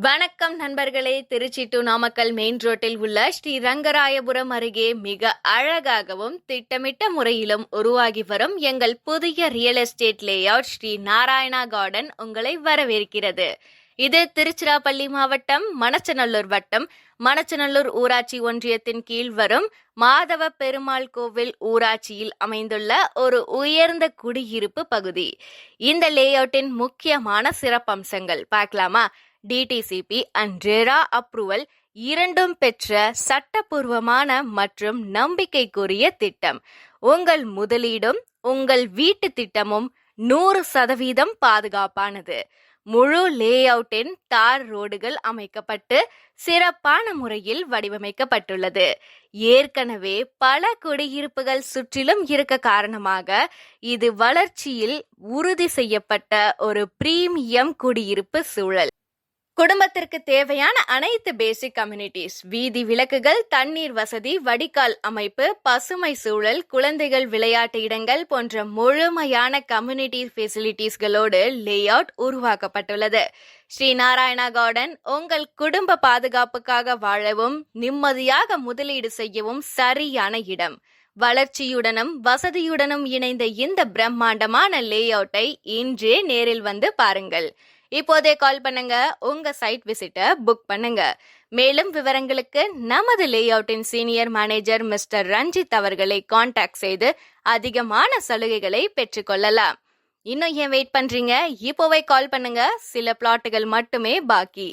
வணக்கம் நண்பர்களே. Trichy to Namakkal main ரோட்டில் உள்ள ஸ்ரீ ரங்கராயபுரம் அருகே மிக அழகாகவும் திட்டமிட்ட முறையிலும் உருவாகி வரும் எங்கள் புதிய real estate layout Sri Narayana garden உங்களை வரவேற்கிறது. இது திருச்சிராப்பள்ளி மாவட்டம் மணச்சநல்லூர் வட்டம் மணச்சநல்லூர் ஊராட்சி ஒன்றியத்தின் கீழ் வரும் மாதவ பெருமாள் கோவில் ஊராட்சியில் அமைந்துள்ள ஒரு உயர்ந்த குடியிருப்பு பகுதி. இந்த லேஅவுட்டின் முக்கியமான சிறப்பம்சங்கள் பார்க்கலாமா? டிடிசிபி அண்ட் ரெரா அப்ரூவல் இரண்டும் பெற்ற சட்டப்பூர்வமான மற்றும் நம்பிக்கைக்குரிய திட்டம். உங்கள் முதலீடும் உங்கள் வீட்டு திட்டமும் 100% பாதுகாப்பானது. முழு லேஅவுட்டின் தார் ரோடுகள் அமைக்கப்பட்டு சிறப்பான முறையில் வடிவமைக்கப்பட்டுள்ளது. ஏற்கனவே பல குடியிருப்புகள் சுற்றிலும் இருக்க காரணமாக இது வளர்ச்சியில் உறுதி செய்யப்பட்ட ஒரு பிரீமியம் குடியிருப்பு சூழல். குடும்பத்திற்கு தேவையான அனைத்து பேசிக் கம்யூனிட்டிஸ், வீதி விளக்குகள், தண்ணீர் வசதி, வடிகால் அமைப்பு, பசுமை சூழல், குழந்தைகள் விளையாட்டு இடங்கள் போன்ற முழுமையான கம்யூனிட்டி ஃபெசிலிட்டிஸ்களோடு லேஅவுட் உருவாக்கப்பட்டுள்ளது. ஸ்ரீ நாராயணா கார்டன் உங்கள் குடும்ப பாதுகாப்புக்காக வாழவும் நிம்மதியாக முதலீடு செய்யவும் சரியான இடம். வளர்ச்சியுடனும் வசதியுடனும் இணைந்த இந்த பிரம்மாண்டமான லேஅவுட்டை இன்றே நேரில் வந்து பாருங்கள். இப்போதே கால் பண்ணுங்க, உங்க சைட் விசிட்டை புக் பண்ணுங்க. மேலும் விவரங்களுக்கு நமது லேஅவுட்டின் சீனியர் மேனேஜர் மிஸ்டர் ரஞ்சித் அவர்களை கான்டாக்ட் செய்து அதிகமான சலுகைகளை பெற்றுக்கொள்ளலாம். இன்னும் ஏன் வெயிட் பண்றீங்க? இப்போவே கால் பண்ணுங்க. சில பிளாட்டுகள் மட்டுமே பாக்கி.